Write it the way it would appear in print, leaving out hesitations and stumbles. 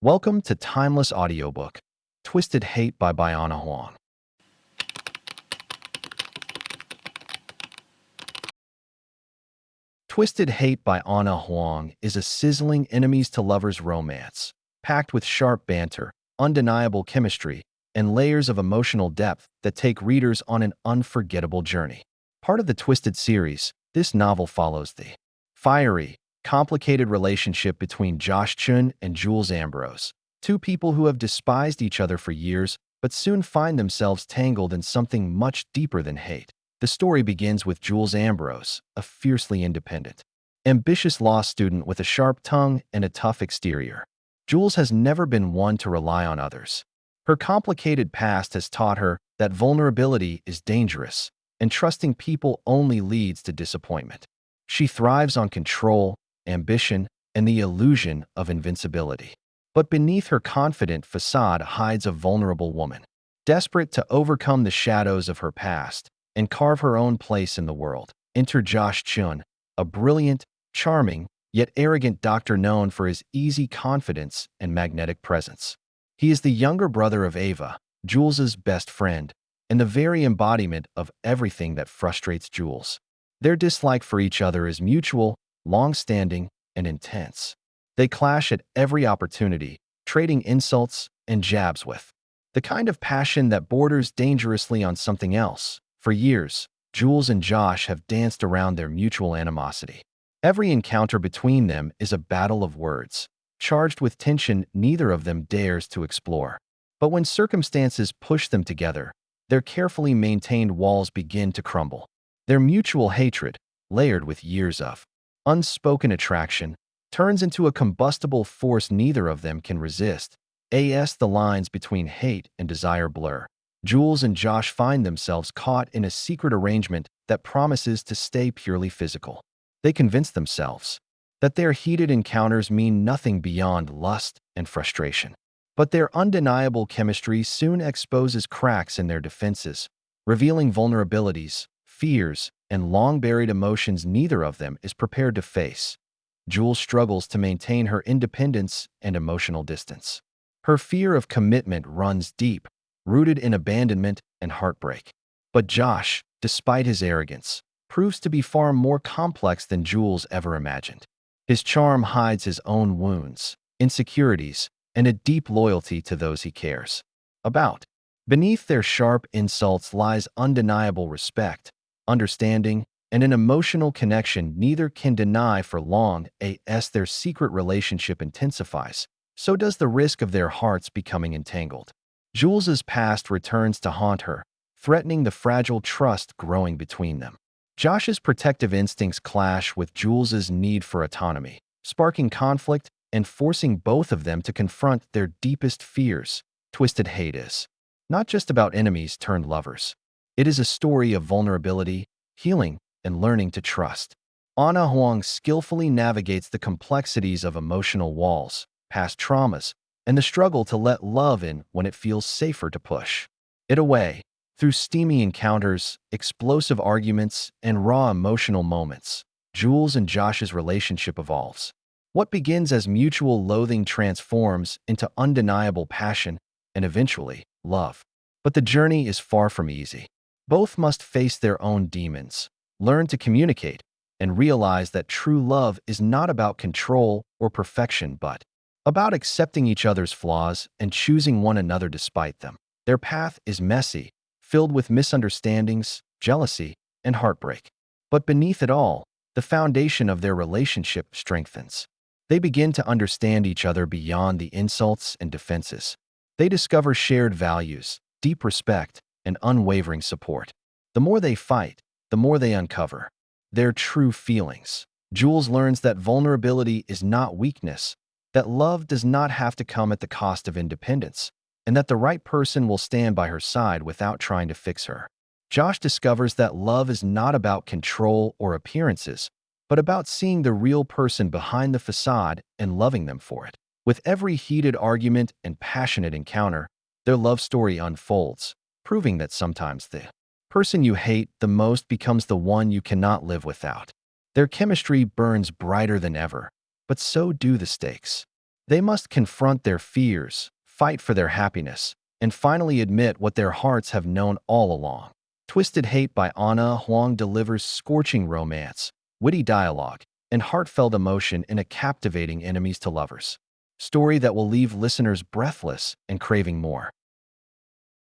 Welcome to Timeless Audiobook, Twisted Hate by Ana Huang. Twisted Hate by Ana Huang is a sizzling enemies-to-lovers romance, packed with sharp banter, undeniable chemistry, and layers of emotional depth that take readers on an unforgettable journey. Part of the Twisted series, this novel follows the fiery, complicated relationship between Josh Chen and Jules Ambrose, two people who have despised each other for years but soon find themselves tangled in something much deeper than hate. The story begins with Jules Ambrose, a fiercely independent, ambitious law student with a sharp tongue and a tough exterior. Jules has never been one to rely on others. Her complicated past has taught her that vulnerability is dangerous, and trusting people only leads to disappointment. She thrives on control, ambition, and the illusion of invincibility. But beneath her confident facade hides a vulnerable woman, desperate to overcome the shadows of her past and carve her own place in the world. Enter Josh Chen, a brilliant, charming, yet arrogant doctor known for his easy confidence and magnetic presence. He is the younger brother of Ava, Jules's best friend, and the very embodiment of everything that frustrates Jules. Their dislike for each other is mutual, long-standing, and intense. They clash at every opportunity, trading insults and jabs with the kind of passion that borders dangerously on something else. For years, Jules and Josh have danced around their mutual animosity. Every encounter between them is a battle of words, charged with tension neither of them dares to explore. But when circumstances push them together, their carefully maintained walls begin to crumble. Their mutual hatred, layered with years of unspoken attraction, turns into a combustible force neither of them can resist. As the lines between hate and desire blur, Jules and Josh find themselves caught in a secret arrangement that promises to stay purely physical. They convince themselves that their heated encounters mean nothing beyond lust and frustration. But their undeniable chemistry soon exposes cracks in their defenses, revealing vulnerabilities, fears, and long-buried emotions neither of them is prepared to face. Jules struggles to maintain her independence and emotional distance. Her fear of commitment runs deep, rooted in abandonment and heartbreak. But Josh, despite his arrogance, proves to be far more complex than Jules ever imagined. His charm hides his own wounds, insecurities, and a deep loyalty to those he cares about. Beneath their sharp insults lies undeniable respect, understanding, and an emotional connection neither can deny for long. As their secret relationship intensifies, so does the risk of their hearts becoming entangled. Jules's past returns to haunt her, threatening the fragile trust growing between them. Josh's protective instincts clash with Jules's need for autonomy, sparking conflict and forcing both of them to confront their deepest fears. Twisted Hate is not just about enemies turned lovers. It is a story of vulnerability, healing, and learning to trust. Ana Huang skillfully navigates the complexities of emotional walls, past traumas, and the struggle to let love in when it feels safer to push it away. Through steamy encounters, explosive arguments, and raw emotional moments, Jules and Josh's relationship evolves. What begins as mutual loathing transforms into undeniable passion and eventually love. But the journey is far from easy. Both must face their own demons, learn to communicate, and realize that true love is not about control or perfection but about accepting each other's flaws and choosing one another despite them. Their path is messy, filled with misunderstandings, jealousy, and heartbreak. But beneath it all, the foundation of their relationship strengthens. They begin to understand each other beyond the insults and defenses. They discover shared values, deep respect, and unwavering support. The more they fight, the more they uncover their true feelings. Jules learns that vulnerability is not weakness, that love does not have to come at the cost of independence, and that the right person will stand by her side without trying to fix her. Josh discovers that love is not about control or appearances, but about seeing the real person behind the facade and loving them for it. With every heated argument and passionate encounter, their love story unfolds, proving that sometimes the person you hate the most becomes the one you cannot live without. Their chemistry burns brighter than ever, but so do the stakes. They must confront their fears, fight for their happiness, and finally admit what their hearts have known all along. Twisted Hate by Ana Huang delivers scorching romance, witty dialogue, and heartfelt emotion in a captivating enemies to lovers story that will leave listeners breathless and craving more.